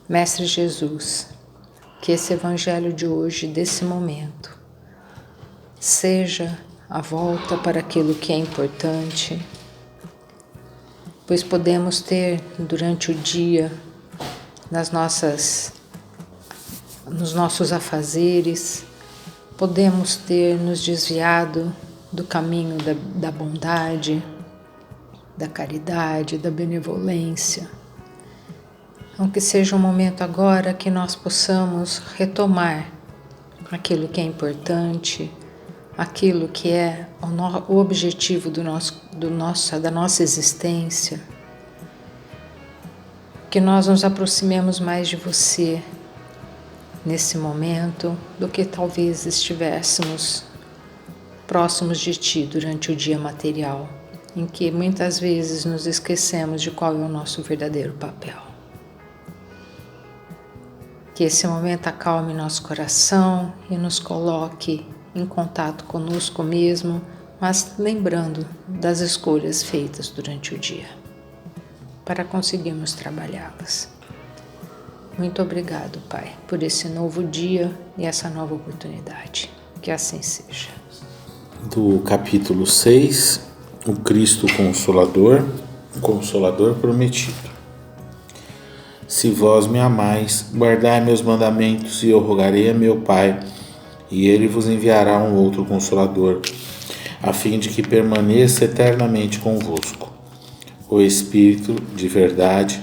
Mestre Jesus, que esse Evangelho de hoje, desse momento, seja a volta para aquilo que é importante, pois podemos ter durante o dia, nos nossos afazeres, podemos ter nos desviado do caminho da bondade, da caridade, da benevolência. Então, que seja um momento agora que nós possamos retomar aquilo que é importante, aquilo que é o objetivo da nossa existência, que nós nos aproximemos mais de você nesse momento do que talvez estivéssemos próximos de ti durante o dia material, em que muitas vezes nos esquecemos de qual é o nosso verdadeiro papel. Que esse momento acalme nosso coração e nos coloque em contato conosco mesmo, mas lembrando das escolhas feitas durante o dia, para conseguirmos trabalhá-las. Muito obrigado, Pai, por esse novo dia e essa nova oportunidade. Que assim seja. Do capítulo 6, o Cristo Consolador, o Consolador Prometido. Se vós me amais, guardai meus mandamentos, e eu rogarei a meu Pai, e ele vos enviará um outro Consolador, a fim de que permaneça eternamente convosco. O Espírito de verdade,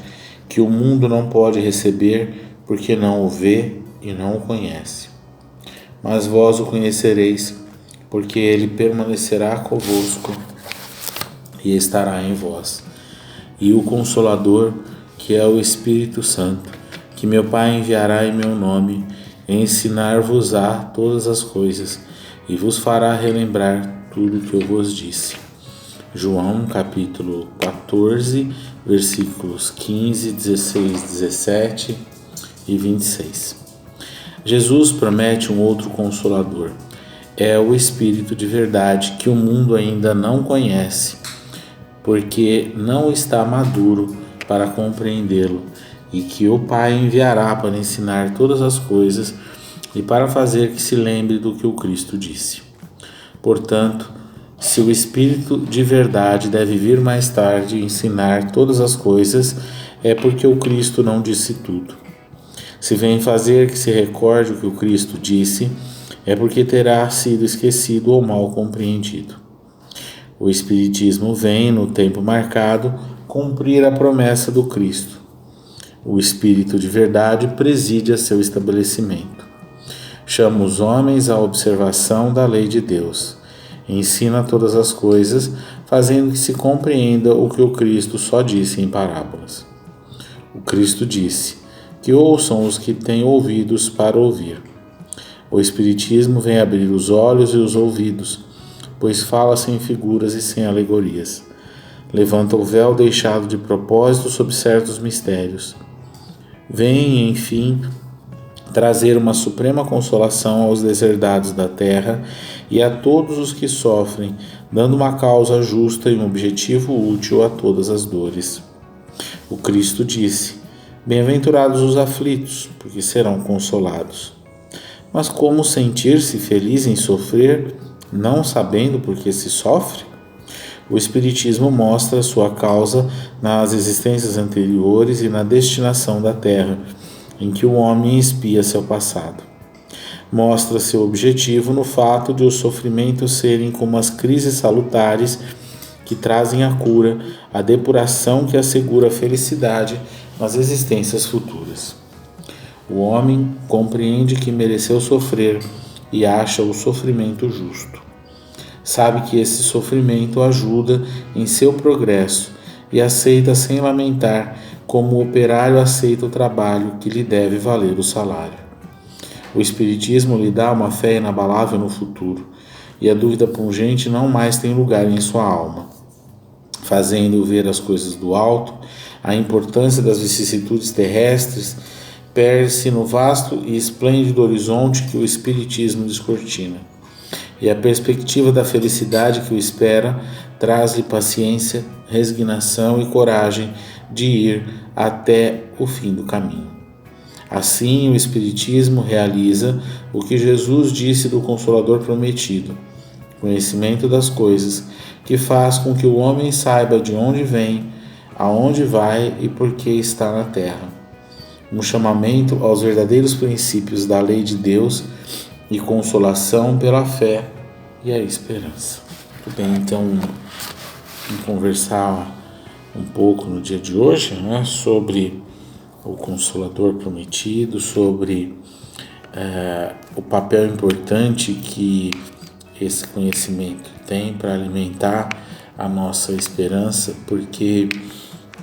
que o mundo não pode receber, porque não o vê e não o conhece. Mas vós o conhecereis, porque ele permanecerá convosco e estará em vós. E o Consolador, que é o Espírito Santo, que meu Pai enviará em meu nome, ensinar-vos-á todas as coisas, e vos fará relembrar tudo o que eu vos disse. João capítulo 14, versículos 15, 16, 17 e 26. Jesus promete um outro Consolador. É o Espírito de verdade, que o mundo ainda não conhece, porque não está maduro para compreendê-lo, e que o Pai enviará para ensinar todas as coisas e para fazer que se lembre do que o Cristo disse. Portanto, se o Espírito de verdade deve vir mais tarde e ensinar todas as coisas, é porque o Cristo não disse tudo. Se vem fazer que se recorde o que o Cristo disse, é porque terá sido esquecido ou mal compreendido. O Espiritismo vem, no tempo marcado, cumprir a promessa do Cristo. O Espírito de verdade preside a seu estabelecimento. Chama os homens à observação da lei de Deus. Ensina todas as coisas, fazendo que se compreenda o que o Cristo só disse em parábolas. O Cristo disse: que ouçam os que têm ouvidos para ouvir. O Espiritismo vem abrir os olhos e os ouvidos, pois fala sem figuras e sem alegorias. Levanta o véu deixado de propósito sobre certos mistérios. Vem, enfim, trazer uma suprema consolação aos deserdados da terra e a todos os que sofrem, dando uma causa justa e um objetivo útil a todas as dores. O Cristo disse: bem-aventurados os aflitos, porque serão consolados. Mas como sentir-se feliz em sofrer, não sabendo por que se sofre? O Espiritismo mostra sua causa nas existências anteriores e na destinação da Terra, em que o homem expia seu passado. Mostra seu objetivo no fato de os sofrimentos serem como as crises salutares que trazem a cura, a depuração que assegura a felicidade nas existências futuras. O homem compreende que mereceu sofrer e acha o sofrimento justo. Sabe que esse sofrimento ajuda em seu progresso e aceita sem lamentar, como o operário aceita o trabalho que lhe deve valer o salário. O Espiritismo lhe dá uma fé inabalável no futuro, e a dúvida pungente não mais tem lugar em sua alma, fazendo ver as coisas do alto, a importância das vicissitudes terrestres, perde-se no vasto e esplêndido horizonte que o Espiritismo descortina. E a perspectiva da felicidade que o espera traz-lhe paciência, resignação e coragem de ir até o fim do caminho. Assim, o Espiritismo realiza o que Jesus disse do Consolador prometido, conhecimento das coisas, que faz com que o homem saiba de onde vem, aonde vai e por que está na terra. Um chamamento aos verdadeiros princípios da lei de Deus e consolação pela fé e a esperança. Muito bem, então, vamos conversar um pouco no dia de hoje, né, sobre o Consolador prometido, sobre o papel importante que esse conhecimento tem para alimentar a nossa esperança, porque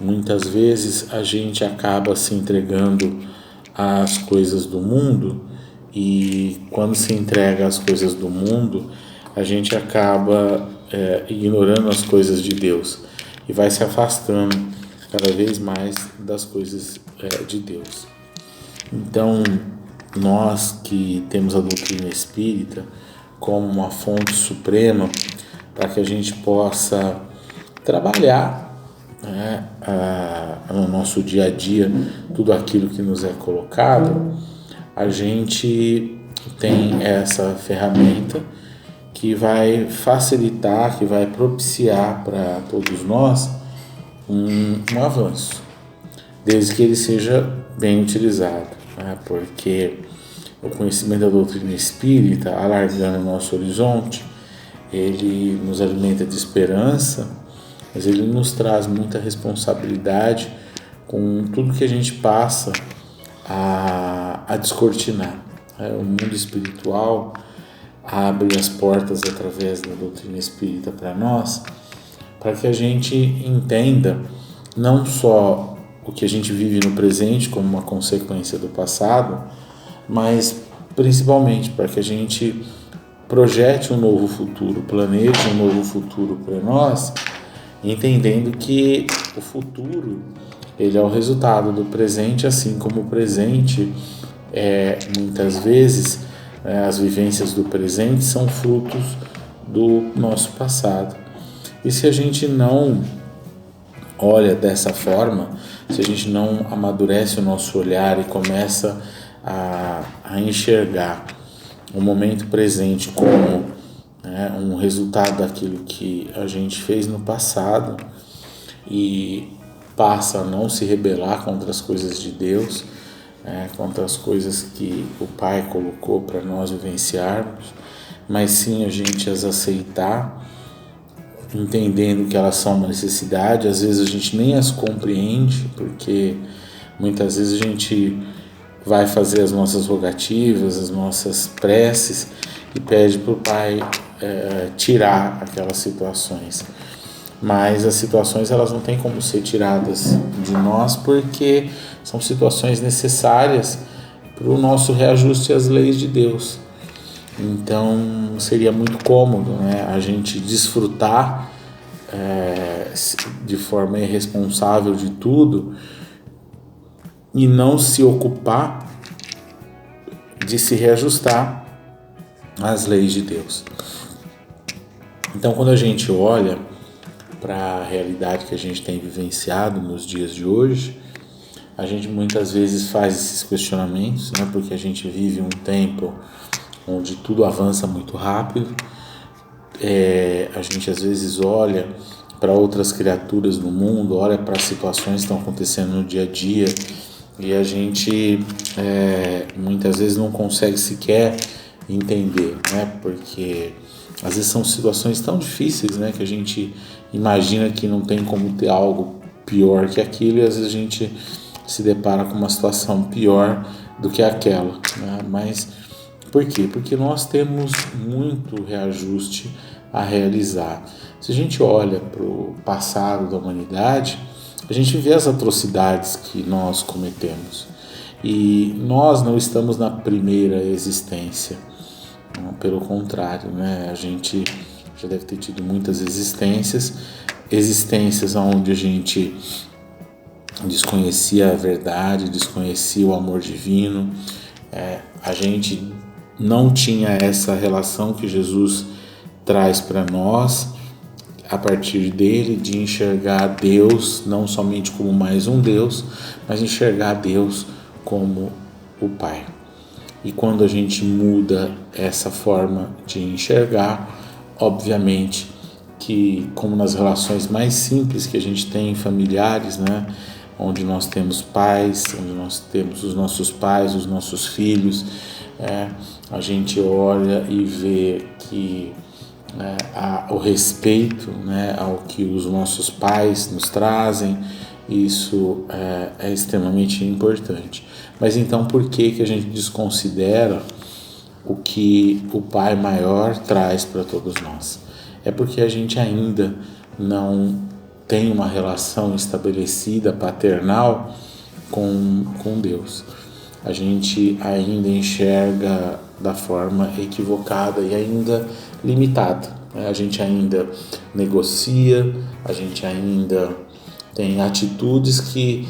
muitas vezes a gente acaba se entregando às coisas do mundo, e quando se entrega às coisas do mundo, a gente acaba ignorando as coisas de Deus e vai se afastando cada vez mais das coisas de Deus. Então, nós que temos a doutrina espírita como uma fonte suprema para que a gente possa trabalhar, né, no nosso dia a dia tudo aquilo que nos é colocado, a gente tem essa ferramenta que vai facilitar, que vai propiciar para todos nós um avanço, desde que ele seja bem utilizado, né? Porque o conhecimento da doutrina espírita, alargando o nosso horizonte, ele nos alimenta de esperança, mas ele nos traz muita responsabilidade com tudo que a gente passa a descortinar. O mundo espiritual abre as portas através da doutrina espírita para nós, para que a gente entenda não só o que a gente vive no presente como uma consequência do passado, mas principalmente para que a gente projete um novo futuro, planeje um novo futuro para nós, entendendo que o futuro ele é o resultado do presente, assim como o presente muitas vezes as vivências do presente são frutos do nosso passado. E se a gente não olha dessa forma, se a gente não amadurece o nosso olhar e começa a enxergar o momento presente como um resultado daquilo que a gente fez no passado e passa a não se rebelar contra as coisas de Deus, contra as coisas que o Pai colocou para nós vivenciarmos, mas sim a gente as aceitar, entendendo que elas são uma necessidade. Às vezes a gente nem as compreende, porque muitas vezes a gente vai fazer as nossas rogativas, as nossas preces e pede para o Pai tirar aquelas situações. Mas as situações elas não têm como ser tiradas de nós, porque são situações necessárias para o nosso reajuste às leis de Deus. Então seria muito cômodo, né, a gente desfrutar de forma irresponsável de tudo e não se ocupar de se reajustar às leis de Deus. Então, quando a gente olha para a realidade que a gente tem vivenciado nos dias de hoje, a gente muitas vezes faz esses questionamentos, né, porque a gente vive um tempo onde tudo avança muito rápido. A gente às vezes olha para outras criaturas no mundo, olha para as situações que estão acontecendo no dia a dia, e a gente muitas vezes não consegue sequer entender, né? Porque às vezes são situações tão difíceis, né, que a gente imagina que não tem como ter algo pior que aquilo, e às vezes a gente se depara com uma situação pior do que aquela, né? Mas por quê? Porque nós temos muito reajuste a realizar. Se a gente olha para o passado da humanidade, a gente vê as atrocidades que nós cometemos. E nós não estamos na primeira existência. Pelo contrário, né? A gente já deve ter tido muitas existências onde a gente desconhecia a verdade, desconhecia o amor divino. A gente não tinha essa relação que Jesus traz para nós, a partir dele, de enxergar Deus não somente como mais um Deus, mas enxergar Deus como o Pai. E quando a gente muda essa forma de enxergar, obviamente que, como nas relações mais simples que a gente tem, familiares, né, onde nós temos pais, onde nós temos os nossos pais, os nossos filhos, a gente olha e vê que o respeito, né, ao que os nossos pais nos trazem, isso é extremamente importante. Mas então por que a gente desconsidera o que o Pai Maior traz para todos nós? É porque a gente ainda não tem uma relação estabelecida paternal com Deus. A gente ainda enxerga da forma equivocada e ainda limitada. A gente ainda negocia, a gente ainda tem atitudes que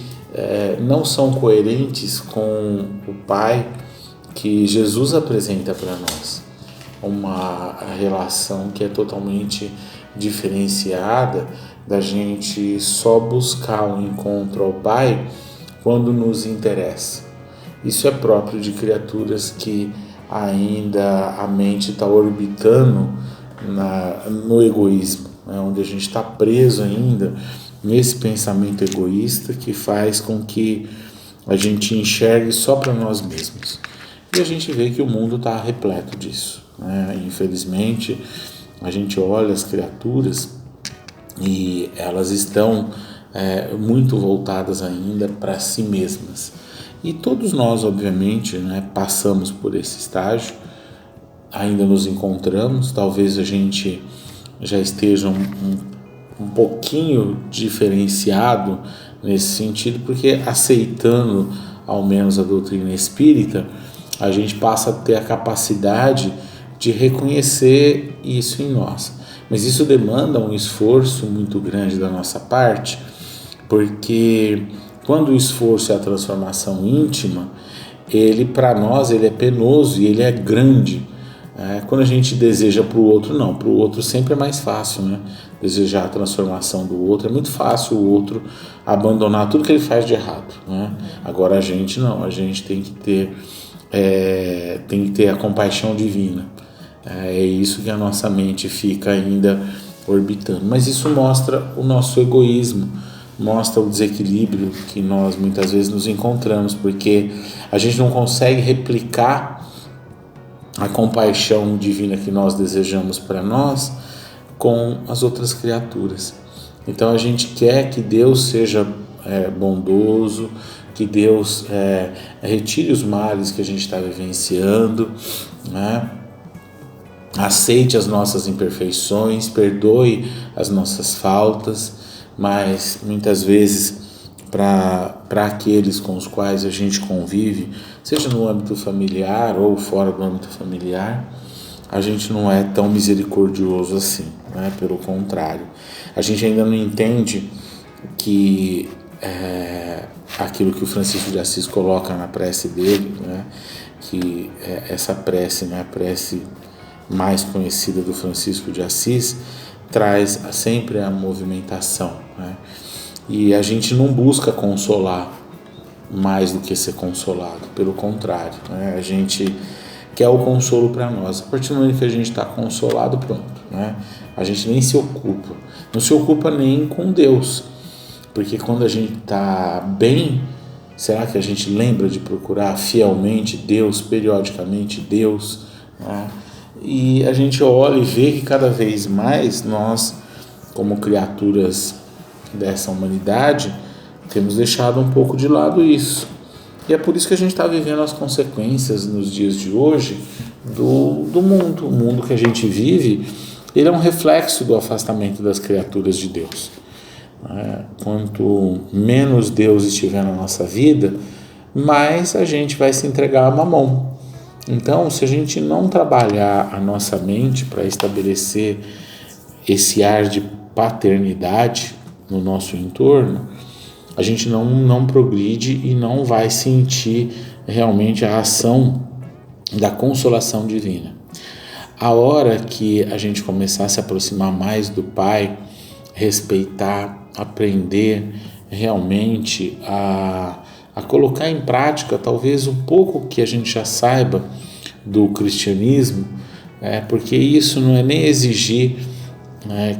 não são coerentes com o Pai que Jesus apresenta para nós. Uma relação que é totalmente diferenciada da gente só buscar um encontro ao Pai quando nos interessa. Isso é próprio de criaturas que ainda a mente está orbitando no egoísmo, né? Onde a gente está preso ainda nesse pensamento egoísta que faz com que a gente enxergue só para nós mesmos. E a gente vê que o mundo está repleto disso, né? Infelizmente, a gente olha as criaturas e elas estão muito voltadas ainda para si mesmas. E todos nós, obviamente, né, passamos por esse estágio, ainda nos encontramos, talvez a gente já esteja um pouquinho diferenciado nesse sentido, porque aceitando ao menos a doutrina espírita, a gente passa a ter a capacidade de reconhecer isso em nós. Mas isso demanda um esforço muito grande da nossa parte, porque quando o esforço é a transformação íntima, ele para nós ele é penoso e ele é grande. Quando a gente deseja para o outro, não, para o outro sempre é mais fácil, né? Desejar a transformação do outro, é muito fácil o outro abandonar tudo que ele faz de errado, né? Agora a gente não, a gente tem que ter a compaixão divina. É isso que a nossa mente fica ainda orbitando, mas isso mostra o nosso egoísmo, mostra o desequilíbrio que nós muitas vezes nos encontramos, porque a gente não consegue replicar a compaixão divina que nós desejamos para nós com as outras criaturas. Então a gente quer que Deus seja bondoso, que Deus retire os males que a gente está vivenciando, né? Aceite as nossas imperfeições, perdoe as nossas faltas, mas muitas vezes para aqueles com os quais a gente convive, seja no âmbito familiar ou fora do âmbito familiar, a gente não é tão misericordioso assim, né? Pelo contrário, a gente ainda não entende que aquilo que o Francisco de Assis coloca na prece dele, né? Que essa prece, né? A prece mais conhecida do Francisco de Assis, traz sempre a movimentação, né? E a gente não busca consolar mais do que ser consolado, pelo contrário, né? A gente quer o consolo para nós. A partir do momento que a gente está consolado, pronto, né? A gente nem se ocupa, não se ocupa nem com Deus, porque quando a gente está bem, será que a gente lembra de procurar fielmente Deus, periodicamente Deus, né? E a gente olha e vê que cada vez mais nós, como criaturas dessa humanidade, temos deixado um pouco de lado isso. E é por isso que a gente está vivendo as consequências nos dias de hoje do mundo. O mundo que a gente vive, ele é um reflexo do afastamento das criaturas de Deus. Quanto menos Deus estiver na nossa vida, mais a gente vai se entregar a Mamon. Então, se a gente não trabalhar a nossa mente para estabelecer esse ar de paternidade no nosso entorno, a gente não progride e não vai sentir realmente a ação da consolação divina. A hora que a gente começar a se aproximar mais do Pai, respeitar, aprender realmente a a colocar em prática talvez um pouco que a gente já saiba do cristianismo, porque isso não é nem exigir,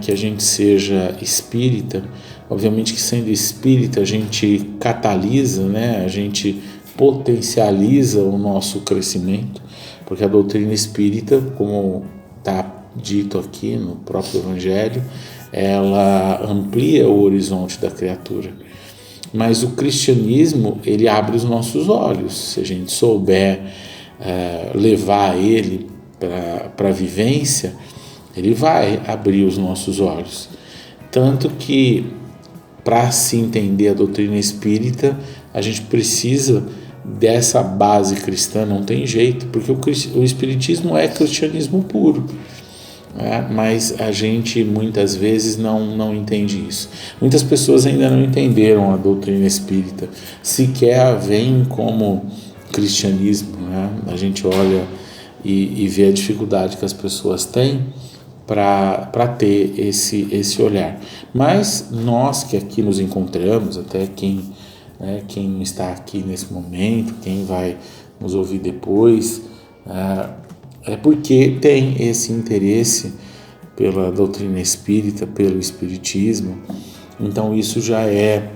que a gente seja espírita. Obviamente que sendo espírita a gente catalisa, a gente potencializa o nosso crescimento, porque a doutrina espírita, como está dito aqui no próprio Evangelho, ela amplia o horizonte da criatura. Mas o cristianismo, ele abre os nossos olhos. Se a gente souber levar ele para a vivência, ele vai abrir os nossos olhos. Tanto que, para se entender a doutrina espírita, a gente precisa dessa base cristã, não tem jeito, porque o espiritismo é cristianismo puro. Mas a gente muitas vezes não entende isso. Muitas pessoas ainda não entenderam a doutrina espírita, sequer a veem como cristianismo. A gente olha e vê a dificuldade que as pessoas têm para ter esse olhar. Mas nós que aqui nos encontramos, até quem está aqui nesse momento, quem vai nos ouvir depois, é porque tem esse interesse pela doutrina espírita, pelo espiritismo. Então isso já é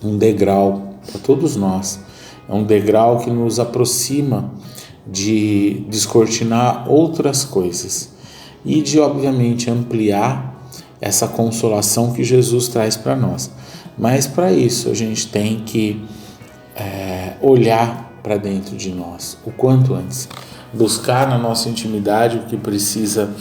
um degrau para todos nós, é um degrau que nos aproxima de descortinar outras coisas e de, obviamente, ampliar essa consolação que Jesus traz para nós. Mas para isso a gente tem que olhar para dentro de nós o quanto antes, buscar na nossa intimidade o que precisa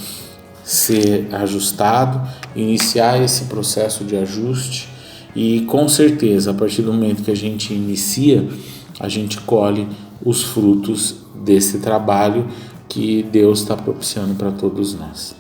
ser ajustado, iniciar esse processo de ajuste e, com certeza, a partir do momento que a gente inicia, a gente colhe os frutos desse trabalho que Deus está propiciando para todos nós.